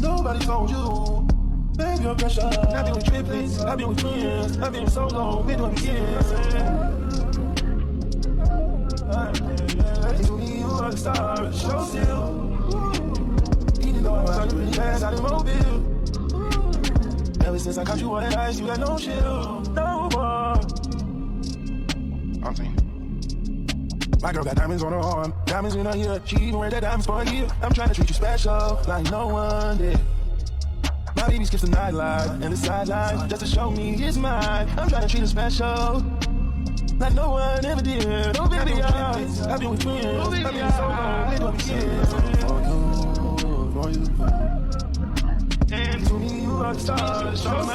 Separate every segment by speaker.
Speaker 1: Nobody told you. Baby, your pressure. I've been with triplets, I've been with friends, I've been with solo, been doing weekends. To me, you are the star of the show still. Even though I'm trying to really fast out of mobile. Ever since I caught you on that ice, you got no chill, no more. I'm saying. My girl got diamonds on her arm, diamonds in her ear. She even wear that diamonds for a year. I'm trying to treat you special, like no one did. My baby skips the nightlife and the sideline just to show me it's mine. I'm trying to treat her special, like no one ever did. Oh baby, I've been with twins. Oh baby, I've been so long, we don't begin. For you. And to me, you are the star of the show.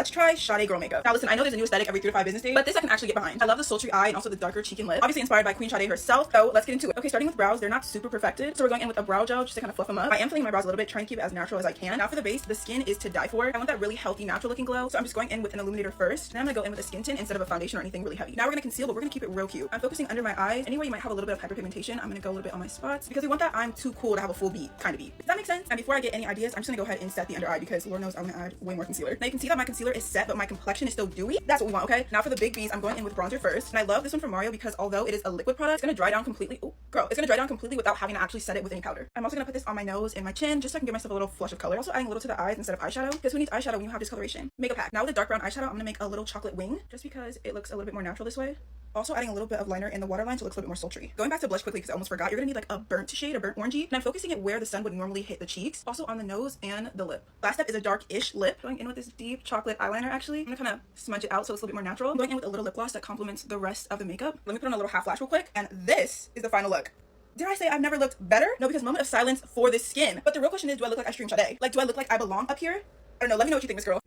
Speaker 2: let's try Sade Girl Makeup. Now listen, I know there's a new aesthetic every 3 to 5 business days, but this I can actually get behind. I love the sultry eye and also the darker cheek and lip. Obviously inspired by Queen Sade herself, so let's get into it. Okay, starting with brows, they're not super perfected, so we're going in with a brow gel just to kind of fluff them up. I am filling my brows a little bit, trying to keep it as natural as I can. Now for the base, the skin is to die for. I want that really healthy, natural looking glow, so I'm just going in with an illuminator first. Then I'm gonna go in with a skin tint instead of a foundation or anything really heavy. Now we're gonna conceal, but we're gonna keep it real cute. I'm focusing under my eyes. Anywhere you might have a little bit of hyperpigmentation, I'm gonna go a little bit on my spots because we want that I'm too cool to have a full beat kind of beat. Does that make sense? And before I get any ideas, I'm just gonna go ahead and set the under eye because Lord knows I'm gonna add way more concealer. Now you can see that my concealer is set, but my complexion is still dewy. That's what we want, okay? Now for the big B's, I'm going in with bronzer first. And I love this one from Mario because although it is a liquid product, it's gonna dry down completely. Oh, girl, it's gonna dry down completely without having to actually set it with any powder. I'm also gonna put this on my nose and my chin just so I can give myself a little flush of color. Also adding a little to the eyes instead of eyeshadow because who needs eyeshadow when you have discoloration? Makeup hack. Now with a dark brown eyeshadow, I'm gonna make a little chocolate wing just because it looks a little bit more natural this way. Also adding a little bit of liner in the waterline so it looks a little bit more sultry. Going back to blush quickly because I almost forgot, you're gonna need like a burnt shade, a burnt orangey, and I'm focusing it where the sun would normally hit the cheeks, also on the nose and the lip. Last step is a dark-ish lip. Going in with this deep chocolate eyeliner actually. I'm gonna kind of smudge it out so it's a little bit more natural. I'm going in with a little lip gloss that complements the rest of the makeup. Let me put on a little half lash real quick, and this is the final look. Did I say I've never looked better? No, because moment of silence for this skin. But the real question is, do I look like I stream Sade? Like, do I look like I belong up here? I don't know. Let me know what you think, Miss Girl.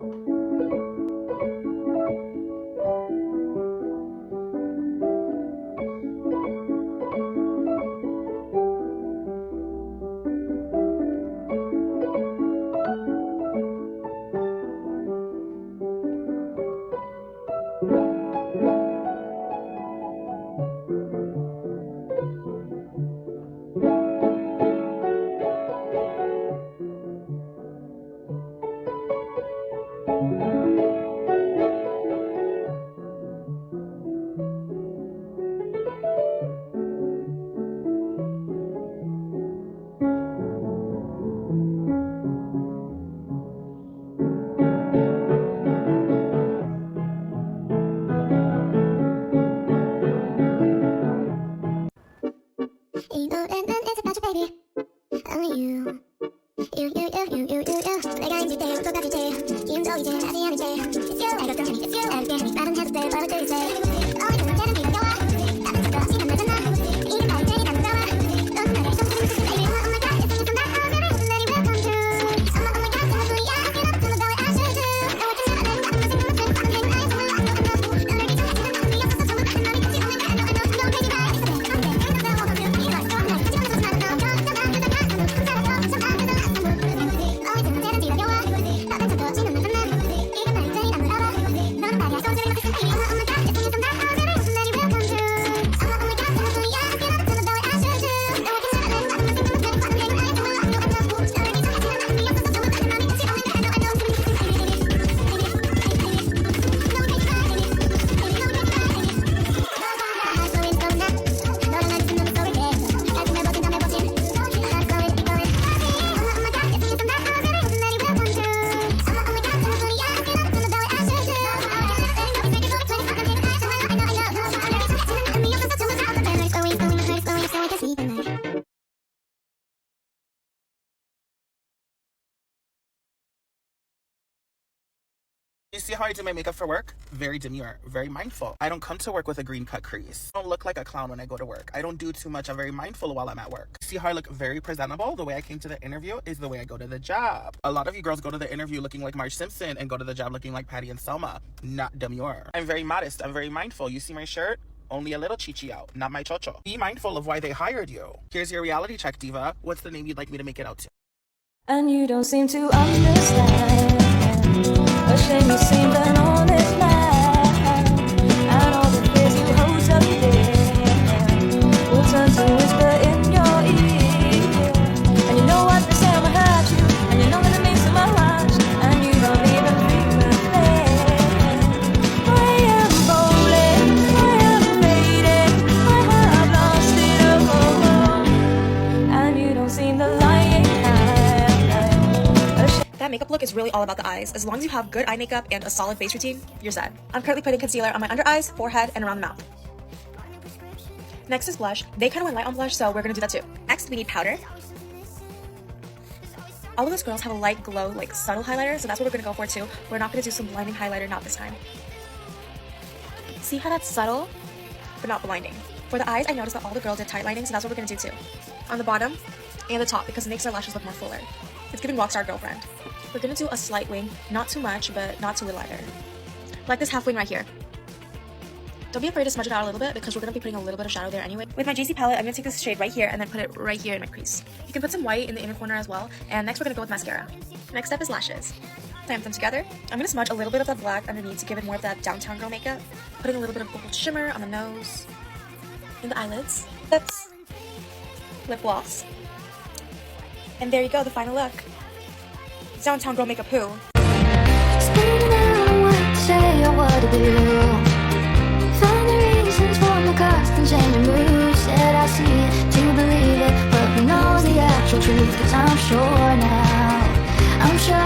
Speaker 3: It's about you, baby. Only you. You. 내가 앉을 때 똑같을 때 기운도 이제 나지 않을 때 It's you. 알고 또 It's you. 알게 말은 해도 돼 What do you say? 어디서 걔는 비교와 나는 저도 시간 나잖아 이게 나의 제일 안 나와 너는 나를 좀 baby Oh my god it's so bad Oh baby let it welcome to Oh my god I'm a yeah I get up to the way I should do I want to know I'm not missing nothing I'm getting eyes blue I know 너를 믿어 지금 난 없어서 좋은 한 마리 같이 오는 I know no baby bye It's okay I'm there I'm there I'm there 이거 좋아 날 같이 오는 것은 나는 너
Speaker 4: You see how I do my makeup for work? Very demure, very mindful. I don't come to work with a green cut crease. I don't look like a clown when I go to work. I don't do too much. I'm very mindful while I'm at work. See how I look very presentable? The way I came to the interview is the way I go to the job. A lot of you girls go to the interview looking like Marge Simpson and go to the job looking like Patty and Selma. Not demure. I'm very modest. I'm very mindful. You see my shirt? Only a little chichi out, not my chocho. Be mindful of why they hired you. Here's your reality check, diva. What's the name you'd like me to make it out to?
Speaker 5: And you don't seem to understand. A shame you seem an honest man. And all the fears you hold up there will turn to whisper in your ear. And you know what they say will hurt you, and you know that it means so much, and you don't even feel a thing. I am bowling, I am fading, I have lost it all, and you don't seem to like it.
Speaker 6: That makeup look is really all about the eyes. As long as you have good eye makeup and a solid face routine, you're set. I'm currently putting concealer on my under eyes, forehead, and around the mouth. Next is blush. They kind of went light on blush, so we're gonna do that too. Next, we need powder. All of us girls have a light glow, like subtle highlighter, so that's what we're gonna go for too. We're not gonna do some blinding highlighter, not this time. See how that's subtle, but not blinding. For the eyes, I noticed that all the girls did tight lining, so that's what we're gonna do too. On the bottom, and the top because it makes our lashes look more fuller. It's giving rockstar girlfriend. We're gonna do a slight wing, not too much, but not too little either. Like this half wing right here. Don't be afraid to smudge it out a little bit because we're going to be putting a little bit of shadow there anyway. With my JC palette, I'm going to take this shade right here and then put it right here in my crease. You can put some white in the inner corner as well. And next we're going to go with mascara. Next step is lashes. Clamp them together. I'm going to smudge a little bit of that black underneath to give it more of that downtown girl makeup. Putting a little bit of gold shimmer on the nose, in the eyelids, lips, lip gloss. And there you go, the final look. Downtown girl makeup who?
Speaker 3: Spinning out what to say or what to do. Find the reasons for my constant change of mood. Said I see it to believe it, but who knows the actual truth? Cause I'm sure now, I'm sure.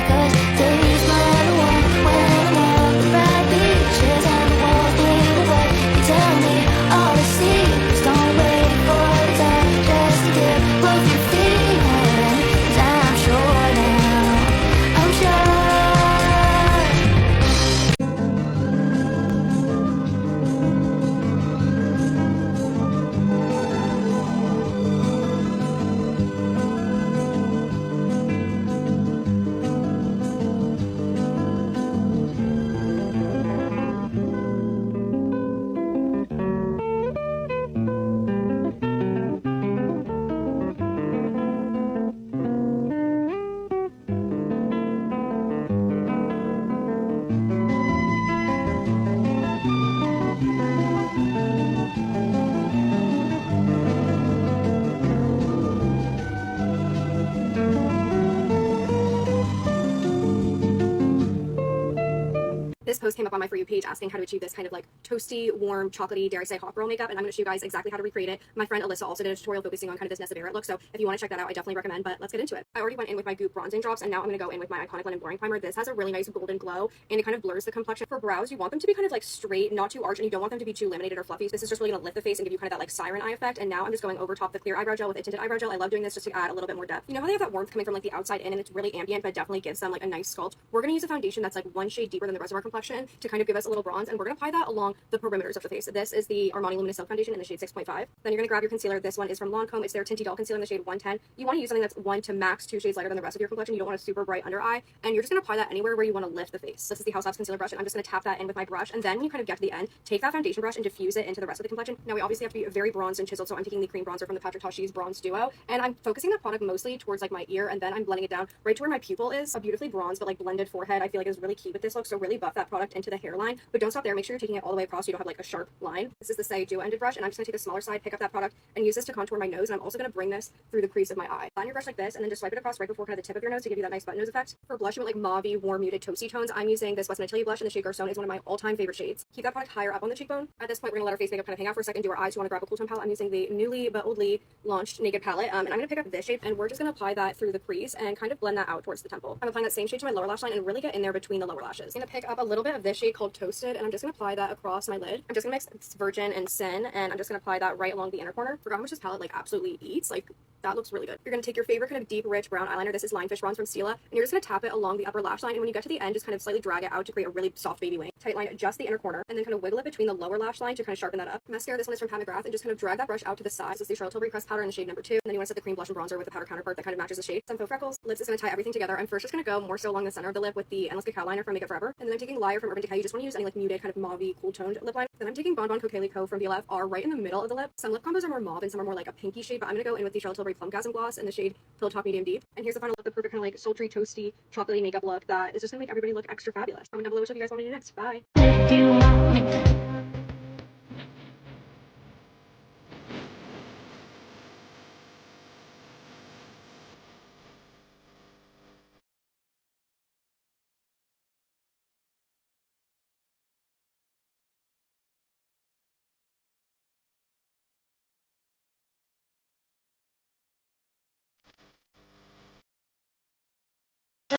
Speaker 3: Cause days when I walk the bright beaches and the walls bleed away, you tell me all the secrets. Don't wait for the time just to get what you're feeling. Cause I'm sure now, I'm sure.
Speaker 7: This post came up on my For You page asking how to achieve this kind of like toasty, warm, chocolatey, dare I say, hot girl makeup, and I'm going to show you guys exactly how to recreate it. My friend Alyssa also did a tutorial focusing on kind of this Nessa Barrett look, so if you want to check that out, I definitely recommend, but let's get into it. I already went in with my Goop bronzing drops, and now I'm going to go in with my Iconic London Blurring Primer. This has a really nice golden glow, and it kind of blurs the complexion. For brows, you want them to be kind of like straight, not too arched, and you don't want them to be too laminated or fluffy. So this is just really going to lift the face and give you kind of that like siren eye effect, and now I'm just going over top the clear eyebrow gel with a tinted eyebrow gel. I love doing this just to add a little bit more depth. You know how they have that warmth coming from like the outside in, and it's really ambient, but definitely gives them like a nice sculpt. We're going to use a foundation that's like one shade deeper than the rest of our complexion to kind of give us a little bronze, and we're going to apply that along the perimeters of the face. So this is the Armani Luminous Silk Foundation in the shade 6.5. Then you're going to grab your concealer. This one is from Lancome. It's their Tinty Doll Concealer in the shade 110. You want to use something that's 1 to max 2 shades lighter than the rest of your complexion. You don't want a super bright under eye, and you're just going to apply that anywhere where you want to lift the face. This is the House Labs concealer brush, and I'm just going to tap that in with my brush, and then when you kind of get to the end, take that foundation brush and diffuse it into the rest of the complexion. Now we obviously have to be very bronzed and chiseled, so I'm taking the cream bronzer from the Patrick Tashi's Bronze Duo, and I'm focusing that product mostly towards like my ear, and then I'm blending it down right to where my pupil is. A beautifully bronzed but like blended forehead I feel like is really key with this look, so really buff that product into the hairline, but don't stop there. Make sure you're taking it all the way across so you don't have like a sharp line. This is the Say Duo ended brush, and I'm just going to take the smaller side, pick up that product, and use this to contour my nose, and I'm also going to bring this through the crease of my eye. Line your brush like this, and then just swipe it across right before kind of the tip of your nose to give you that nice button nose effect. For blush, you want like mauve-y, warm, muted, toasty tones. I'm using this West Natalia blush in the shade Garcon. It's one of my all-time favorite shades. Keep that product higher up on the cheekbone. At this point, we're going to let our face makeup kind of hang out for a second, do our eyes. You want to grab a cool tone palette. I'm using the newly but oldly launched Naked palette, and I'm going to pick up this shade, and we're just going to apply that through the crease and kind of blend that out towards the temple. I'm applying that same shade to my lower lash line and really get in there between the lower lashes. I'm going to pick up a little bit of this shade called Toasted, and I'm just going to apply that across my lid. I'm just going to mix Virgin and Sin, and I'm just going to apply that right along the inner corner. Forgot how much this palette like absolutely eats. Like, that looks really good. You're going to take your favorite kind of deep, rich brown eyeliner. This is Lionfish Bronze from Stila, and you're just going to tap it along the upper lash line, and when you get to the end, just kind of slightly drag it out to create a really soft baby wing. Tight line just the inner corner, and then kind of wiggle it between the lower lash line to kind of sharpen that up. Mascara, this one is from Pat McGrath, and just kind of drag that brush out to the side. This is the Charlotte Tilbury Crest powder in the shade number 2, and then you want to set the cream blush and bronzer with the powder counterpart that kind of matches the shade. Some faux freckles. Lips is going to tie everything together. I'm first just going to go more so along the center of the lip with the Endless Cacao liner from Makeup Forever, and then I'm taking Liar from Urban Decay. You just want to use any like muted kind of mauve-y, cool toned lip liner. Then I'm taking Bon Bon Coquelicot Co from BLF R right in the middle of the lip. Some lip combos are more mauve and some are more like a pinky shade, but I'm going to go in with the Charlotte Tilbury Plumgasm gloss in the shade Pillow Talk Medium Deep. And here's the final look, the perfect kind of like sultry, toasty, chocolatey makeup look that is just going to make everybody look extra fabulous. Comment down below which of you guys want to do next. Bye.
Speaker 3: If you want me